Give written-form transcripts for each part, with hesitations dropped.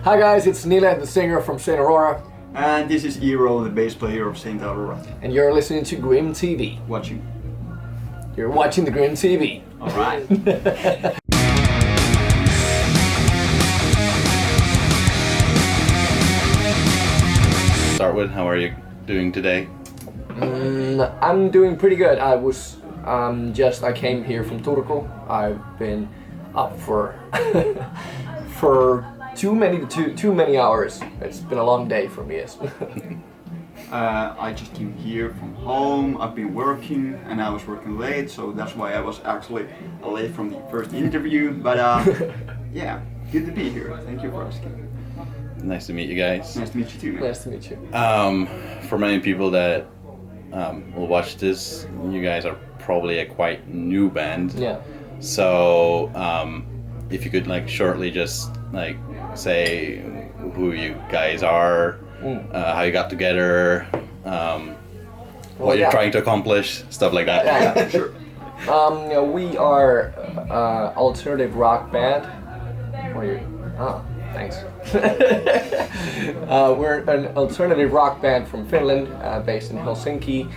Hi guys, it's Nile, the singer from Saint Aurora. And this is Eero, the bass player of Saint Aurora. And you're listening to GRIMM TV. Watching. You're watching the GRIMM TV. Alright. Start with, how are you doing today? I'm doing pretty good. I came here from Turku. I've been up for too many hours. It's been a long day for me. Yes. I just came here from home. I've been working and I was working late, so that's why I was actually late from the first interview. But yeah, good to be here. Thank you for asking. Nice to meet you guys. Nice to meet you too, man. Nice to meet you. For many people that will watch this, you guys are probably a quite new band. Yeah. So if you could shortly just say who you guys are, how you got together, what you're trying to accomplish, stuff like that. Yeah, sure. We are alternative rock band. Thanks. We're an alternative rock band from Finland, based in Helsinki,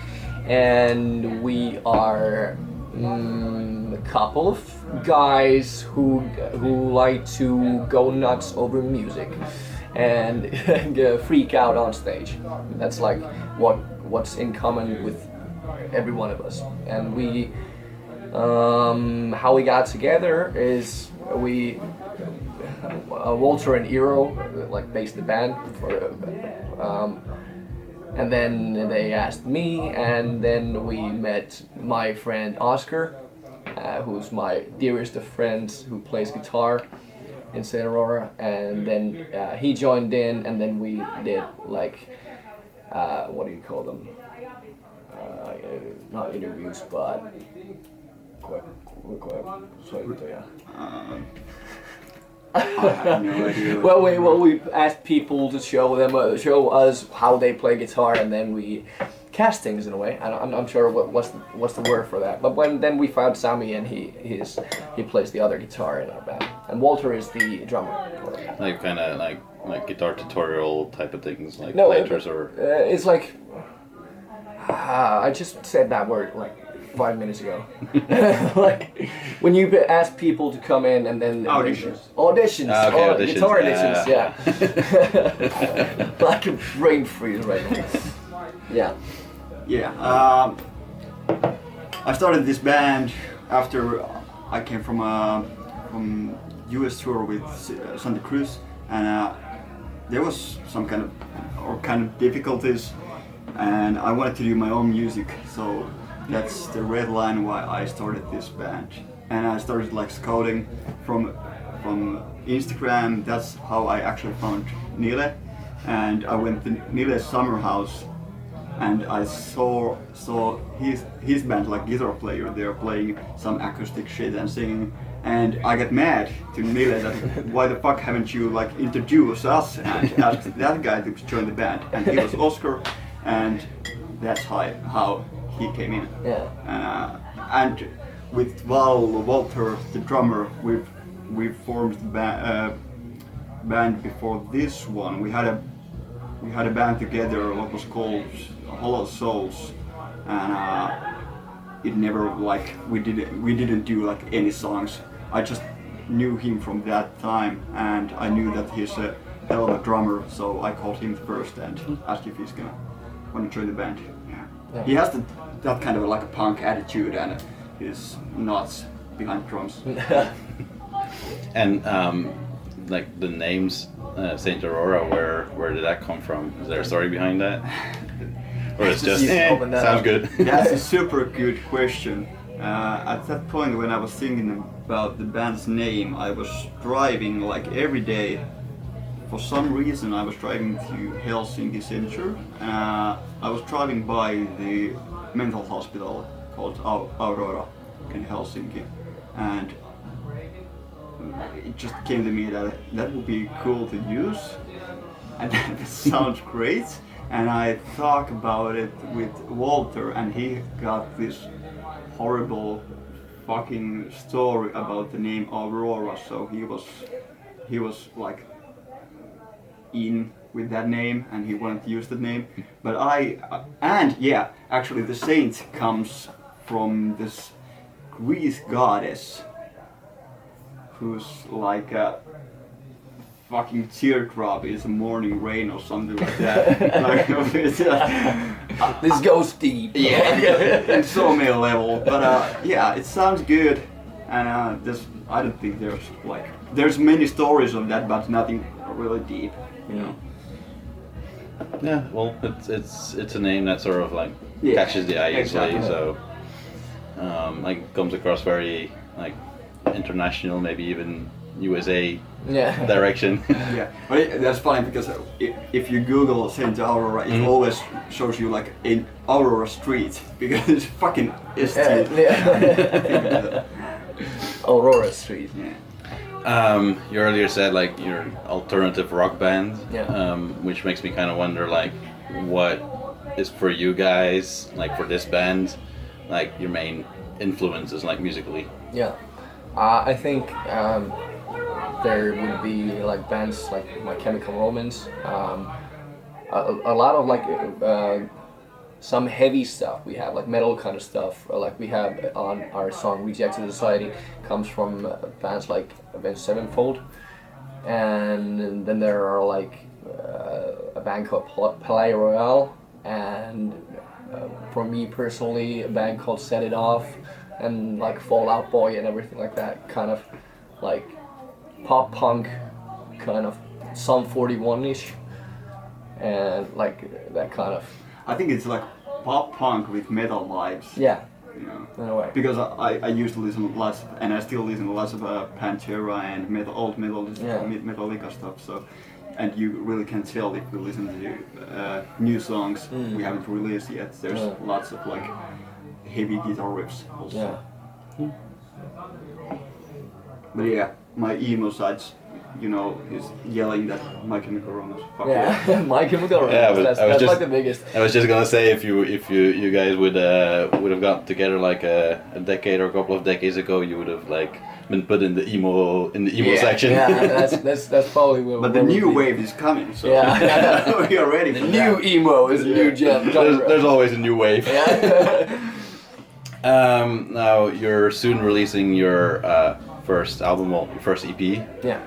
and we are a couple of guys who like to go nuts over music and freak out on stage. That's what's in common with every one of us. And we, how we got together is Walter and Eero based the band and then they asked me, and then we met my friend Oscar, who's my dearest of friends, who plays guitar in Saint Aurora, and then he joined in, and then we did what do you call them? Not interviews, but I have no idea. Well, we asked people to show us how they play guitar, and then we castings in a way. I'm sure what's the word for that. But then we found Sami, and he plays the other guitar in our band, and Walter is the drummer. Kind of like guitar tutorial type of things, No, players or. It's I just said that word 5 minutes ago. When you ask people to come in and then auditions. Auditions. Guitar auditions. Yeah. Like a brain freeze right now. Yeah. Yeah. I started this band after I came from US tour with Santa Cruz, and there was some kind of difficulties, and I wanted to do my own music, so that's the red line why I started this band. And I started scouting from Instagram. That's how I actually found Nile, and I went to Nile's summer house, and I saw his band, guitar player. They're playing some acoustic shit and singing, and I got mad to Nile that why the fuck haven't you introduced us and asked that guy to join the band, and he was Oscar, and that's how he came in. Yeah. And with Walter, the drummer, we've formed the band before this one. We had a band together what was called Hollow Souls, and it never we didn't do any songs. I just knew him from that time, and I knew that he's a hell of a drummer, so I called him first and asked if he's gonna want to join the band. Yeah. He has that kind of a punk attitude, and he's nuts behind drums. And the names Saint Aurora, where did that come from? Is there a story behind that? Or it's just sounds good? That's a super good question. At that point when I was thinking about the band's name, I was driving every day. For some reason I was driving to Helsinki Center. I was driving by the mental hospital called Aurora in Helsinki, and it just came to me that would be cool to use, and that sounds great. And I talked about it with Walter, and he got this horrible fucking story about the name Aurora, so he was in with that name, and he wanted to use that name. But actually the saint comes from this Greek goddess who's like a fucking teardrop is a morning rain or something like that. Like, it's, This goes deep. yeah, in so many level. But yeah, it sounds good, and I don't think there's many stories of that, but nothing really deep, you know. Yeah, well, it's a name that sort of like Yeah, catches the eye usually, exactly. so like comes across very like international, maybe even USA Yeah. direction. Yeah, but that's funny because if you Google Saint Aurora, it always shows you like in Aurora Street because it's fucking estate. Yeah. Aurora Street. Yeah. You earlier said like you're an alternative rock band, Yeah. which makes me kind of wonder like what is for you guys, like for this band, like your main influences like musically. Yeah. I think there would be like bands like My Chemical Romance, a lot of like some heavy stuff we have, like metal kind of stuff, like we have on our song Rejected Society comes from bands like Avenged Sevenfold, and then there are like a band called Palais Royale, and for me personally a band called Set It Off, and like Fall Out Boy and everything like that, kind of like pop punk, kind of Sum 41-ish, and like that kind of. I think it's like pop punk with metal vibes. Yeah, You know. in a way. Because I used to listen lots, and I still listen to lots of Pantera and old metal, Yeah. Metallica stuff. So, and you really can tell if you listen to new songs we haven't released yet. There's lots of like heavy guitar riffs also. Yeah. But yeah, my emo sides, you know, is yelling that My Chemical Romance. Fuck Yeah, My Chemical Romance. Yeah, but that's I was just- like the biggest. I was just gonna say if you guys would have got together like a decade or a couple of decades ago, you would have like been put in the emo Yeah. section. Yeah, that's probably what. But the what new would be. wave is coming, so Yeah. we are ready The for new that. emo is a new jam. There's always a new wave. Yeah. Now you're soon releasing your first album, well, your first EP. Yeah.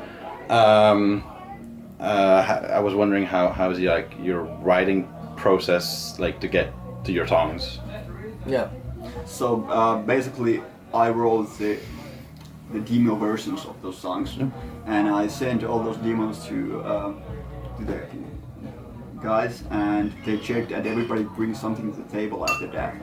I was wondering how is like your writing process like to get to your songs? Yeah. So basically, I wrote the demo versions of those songs, and I sent all those demos to the guys, and they checked, and everybody brings something to the table after that.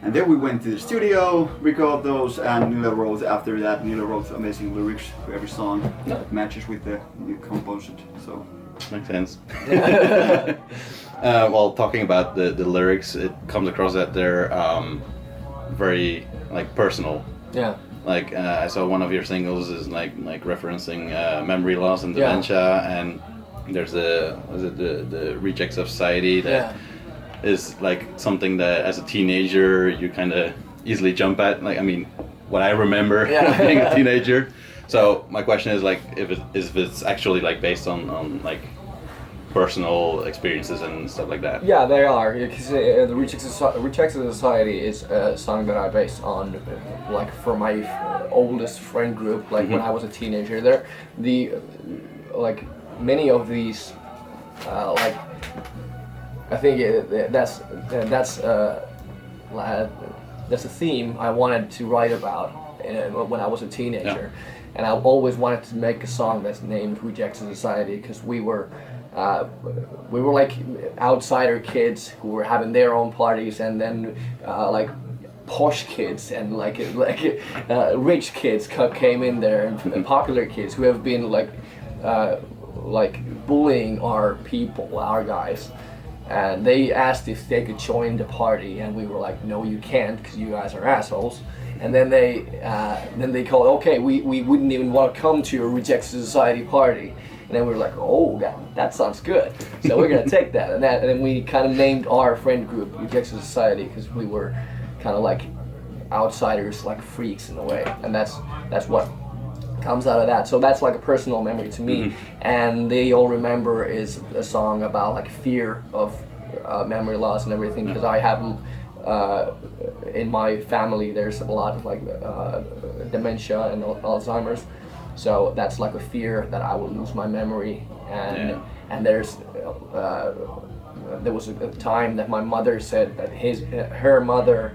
And then we went to the studio, recorded those, and Nile wrote after that. Nile wrote amazing lyrics to every song that matches with the new composition. So Makes sense. Well, talking about the lyrics, it comes across that they're very like personal. Yeah. Like I saw one of your singles is like referencing memory loss and Yeah. dementia, and there's the Rejects of Society that is like something that as a teenager you kind of easily jump at. Like I mean, what I remember being a teenager. So my question is like if it's actually like based on like personal experiences and stuff like that. Yeah, they are. Because the Rejected Society is a song that I based on, like, for my oldest friend group. Like when I was a teenager, like many of these, like, I think that's a theme I wanted to write about when I was a teenager, and I always wanted to make a song that's named Rejected Society because we were like outsider kids who were having their own parties, and then like posh kids and like rich kids came in there, and popular kids who have been like bullying our people, our guys. And they asked if they could join the party, and we were like, no, you can't, because you guys are assholes. And then they called, okay, we wouldn't even want to come to your Rejected Society party. And then we were like, oh, that sounds good. So we're gonna take that. And then we kind of named our friend group Rejected Society because we were kind of like outsiders, like freaks in a way. And that's what comes out of that. So that's like a personal memory to me. And They All Remember is a song about like fear of memory loss and everything, because I have in my family there's a lot of like dementia and Alzheimer's. So that's like a fear that I will lose my memory, and there's there was a time that my mother said that her mother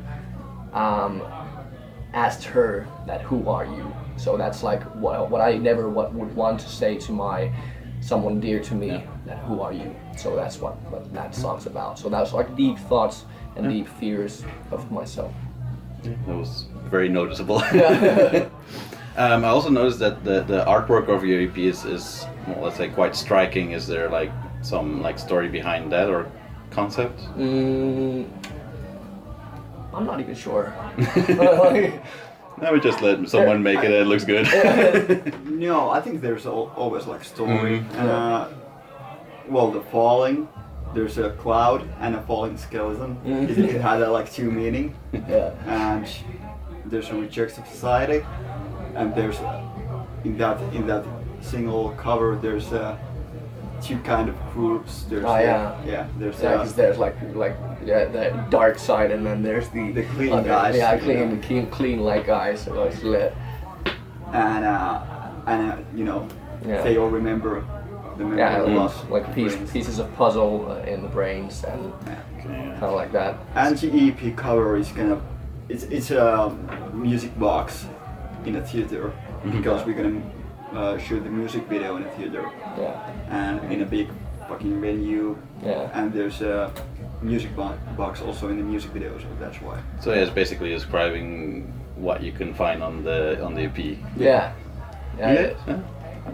asked her that who are you. So that's like what I never would want to say to someone dear to me, that who are you. So that's what that song's about. So that's like deep thoughts and deep fears of myself. That was very noticeable. Yeah. I also noticed that the artwork of your EP is well, let's say quite striking. Is there like some like story behind that or concept? I'm not even sure. Now we just let someone make it and it looks good. No, I think there's always like story. Well, the falling, there's a cloud and a falling skeleton. It had like two meaning. Yeah. And there's a rejected society, and there's in that single cover there's two kind of groups. There's there's because there's like the dark side, and then there's the clean other, guys. Yeah, clean like guys. So it's lit. And you know, They All Remember the memory loss. Like pieces of puzzle in the brains, and kind of like that. And the EP cover is kind of it's a music box in a theater, because we're gonna shoot the music video in a theater. And in a big fucking venue. And there's a music box also in the music video, so that's why. So it's basically describing what you can find on the EP. Yeah.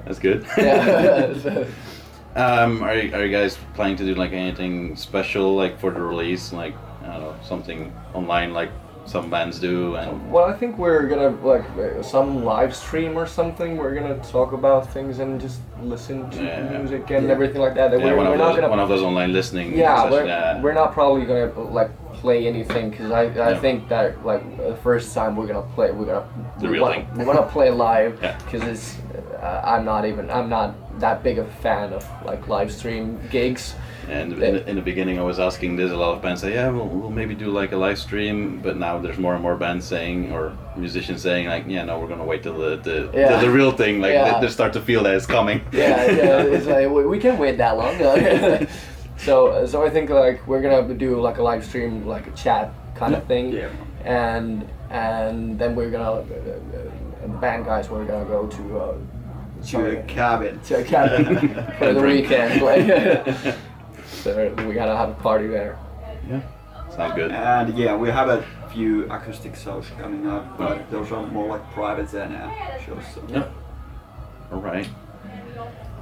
That's good. Are you guys planning to do like anything special like for the release, like I don't know, something online like some bands do? And well, I think we're gonna like some live stream or something. We're gonna talk about things and just listen to music and everything like that. We're not gonna one of those online listening. We're not probably gonna like play anything, because I think that like the first time we're gonna play, we're gonna play live, because it's I'm not that big of a fan of like live stream gigs. And in the beginning, I was asking this. A lot of bands say, "Yeah, we'll maybe do like a live stream." But now there's more and more bands saying, or musicians saying, like, "Yeah, no, we're gonna wait till the real thing." Like they start to feel that it's coming. It's like we can't wait that long. So I think like we're gonna do like a live stream, like a chat kind of thing. And then we're gonna the band guys, we're gonna go to a cabin for the weekend. So we gotta have a party there. Yeah, sounds good. And we have a few acoustic shows coming up, but those are more like private than shows. So. Yeah. All right.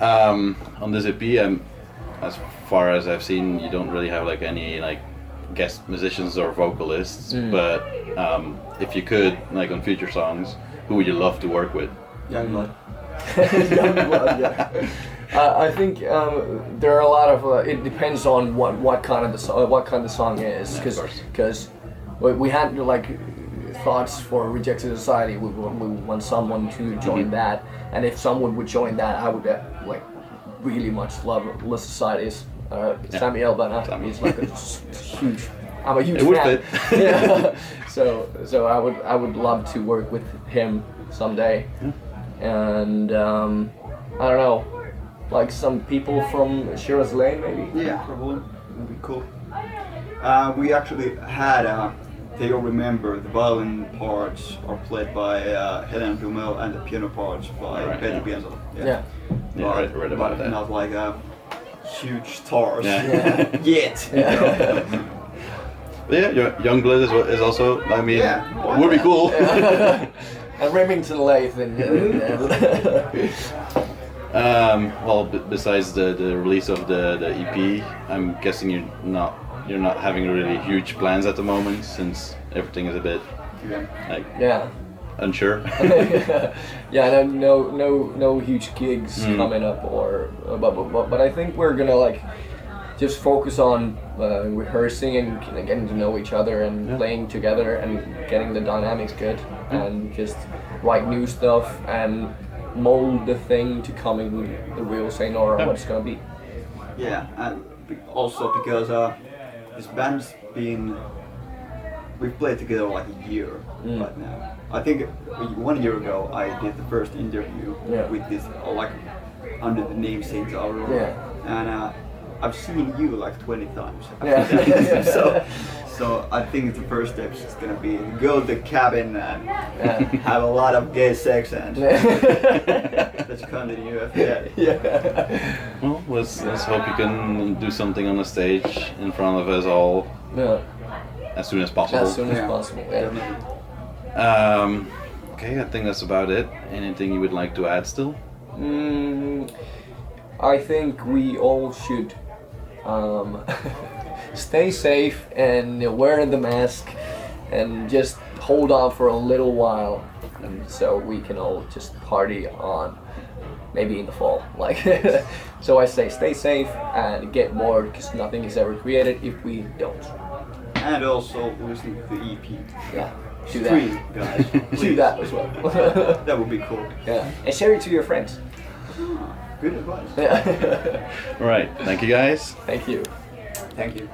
On this EP, as far as I've seen, you don't really have like any like guest musicians or vocalists. But if you could, like on future songs, who would you love to work with? Young blood. I think there are a lot of. It depends on what kind of the song is, because we had like thoughts for Rejected Society. We want someone to join that, and if someone would join that, I would like really much love List Society's Sami Elbana. He's like a huge. I'm a huge fan. So I would love to work with him someday. And I don't know, like some people from Shiraz Lane maybe? Yeah, probably. That'd be cool. We actually had, They All Remember, the violin parts are played by Helena Dumel and the piano parts by Peter Biensel. I read about that. Not like huge stars yet. Youngblood is also, I mean, would be cool. And Remington Lathe well, besides the release of the EP, I'm guessing you're not having really huge plans at the moment, since everything is a bit unsure. No huge gigs coming up, but I think we're gonna like just focus on rehearsing and getting to know each other and playing together and getting the dynamics good, and just write new stuff and mold the thing to coming the real Saint Aurora, Yeah. what it's gonna be. Yeah, and also because this band's been, we've played together like a year right now. I think 1 year ago I did the first interview Yeah. with this, like under the name Saint Aurora, Yeah. and I've seen you like 20 times. Yeah. So I think the first step is gonna be go to the cabin and Yeah. have a lot of gay sex and let's continue after that. Yeah. Well, let's hope you can do something on the stage in front of us all Yeah. as soon as possible. As soon as Yeah. possible. Yeah. Definitely. Okay, I think that's about it. Anything you would like to add still? I think we all should stay safe and wear the mask and just hold on for a little while, and so we can all just party on maybe in the fall. Like, so I say stay safe and get bored because nothing is ever created if we don't. And also listen to the EP. Yeah, do Stream, that. guys. Do please. that as well. That would be cool. Yeah, and share it to your friends. Good advice. Yeah. All right, thank you guys. Thank you. Thank you.